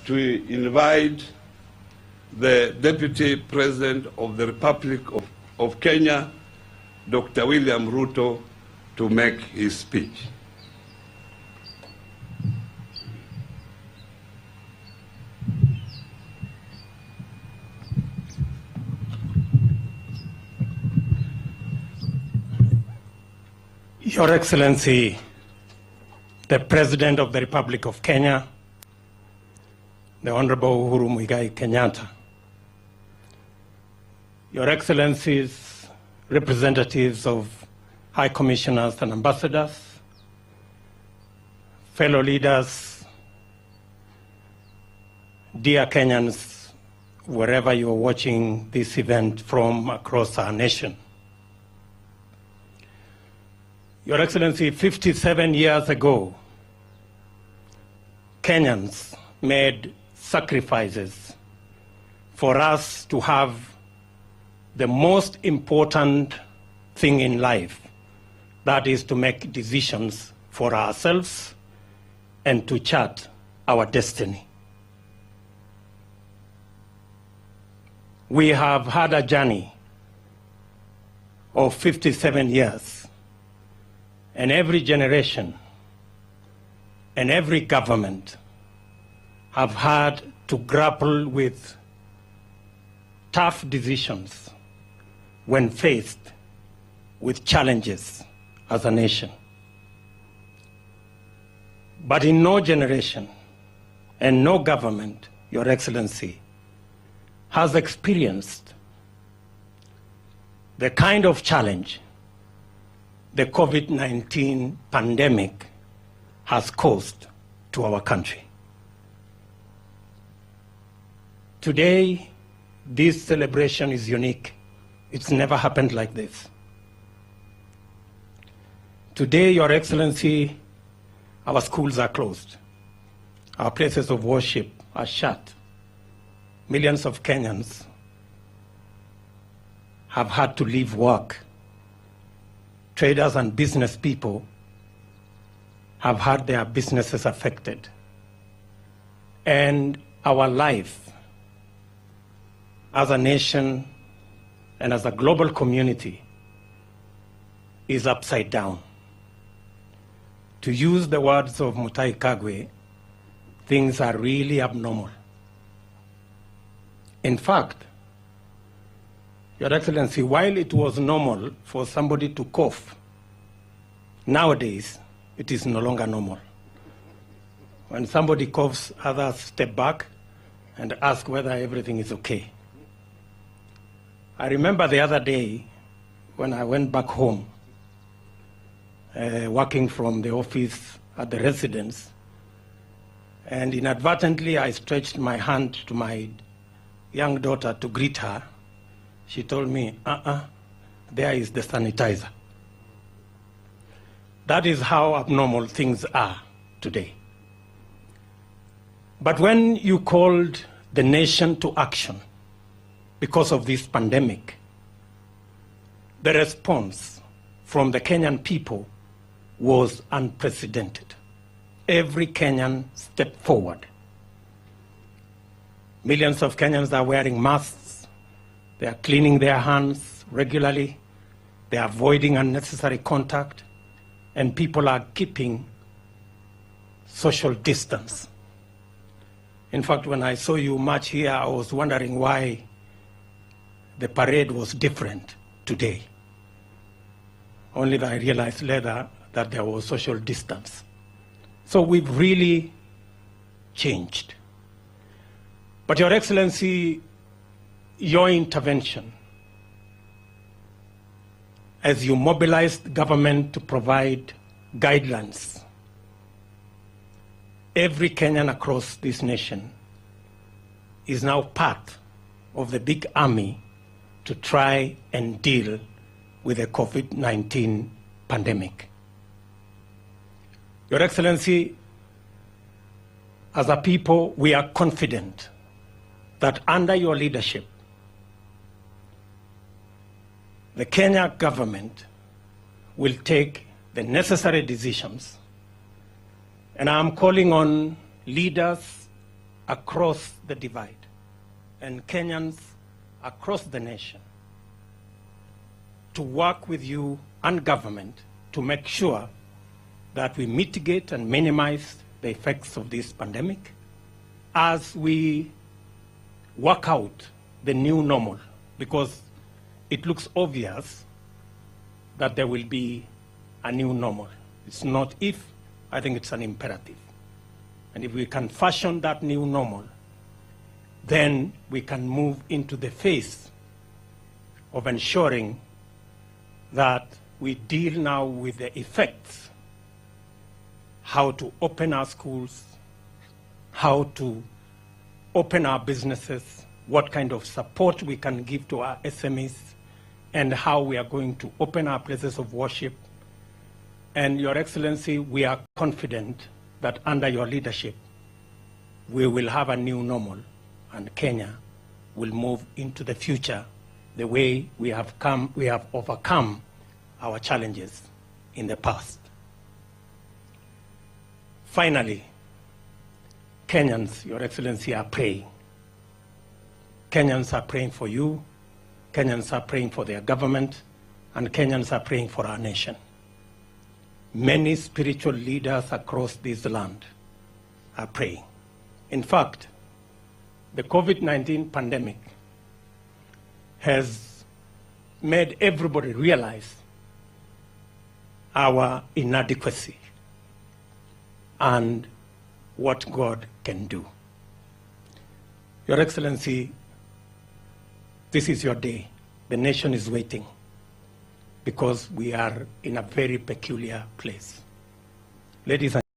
to invite the Deputy President of the Republic of Kenya, Dr. William Ruto, to make his speech. Your Excellency, the President of the Republic of Kenya, the Honorable Uhuru Muigai Kenyatta, Your Excellencies, representatives of High Commissioners and Ambassadors, fellow leaders, dear Kenyans, wherever you are watching this event from across our nation. Your Excellency, 57 years ago, Kenyans made sacrifices for us to have the most important thing in life, that is to make decisions for ourselves and to chart our destiny. We have had a journey of 57 years. And every generation and every government have had to grapple with tough decisions when faced with challenges as a nation. But in no generation and no government, Your Excellency, has experienced the kind of challenge the COVID-19 pandemic has caused to our country. Today, this celebration is unique. It's never happened like this. Today, Your Excellency, our schools are closed. Our places of worship are shut. Millions of Kenyans have had to leave work. Traders and business people have had their businesses affected. And our life as a nation and as a global community is upside down. To use the words of Mutahi Kagwe, things are really abnormal. In fact, Your Excellency, while it was normal for somebody to cough, nowadays it is no longer normal. When somebody coughs, others step back and ask whether everything is okay. I remember the other day when I went back home, working from the office at the residence, and inadvertently I stretched my hand to my young daughter to greet her. She told me, there is the sanitizer. That is how abnormal things are today. But when you called the nation to action because of this pandemic, the response from the Kenyan people was unprecedented. Every Kenyan stepped forward. Millions of Kenyans are wearing masks. They are cleaning their hands regularly. They are avoiding unnecessary contact. And people are keeping social distance. In fact, when I saw you march here, I was wondering why the parade was different today. Only that I realized later that there was social distance. So we've really changed. But Your Excellency, your intervention as you mobilized government to provide guidelines, every Kenyan across this nation is now part of the big army to try and deal with the COVID-19 pandemic. Your Excellency, as a people, we are confident that under your leadership, the Kenya government will take the necessary decisions. And I'm calling on leaders across the divide and Kenyans across the nation to work with you and government to make sure that we mitigate and minimize the effects of this pandemic as we work out the new normal, because it looks obvious that there will be a new normal. It's not if, I think it's an imperative. And if we can fashion that new normal, then we can move into the phase of ensuring that we deal now with the effects, how to open our schools, how to open our businesses, what kind of support we can give to our SMEs, and how we are going to open our places of worship. And Your Excellency, we are confident that under your leadership, we will have a new normal and Kenya will move into the future the way we have overcome our challenges in the past. Finally, Kenyans, Your Excellency, are praying. Kenyans are praying for you, Kenyans are praying for their government, and Kenyans are praying for our nation. Many spiritual leaders across this land are praying. In fact, the COVID-19 pandemic has made everybody realize our inadequacy and what God can do. Your Excellency, this is your day. The nation is waiting because we are in a very peculiar place. Ladies and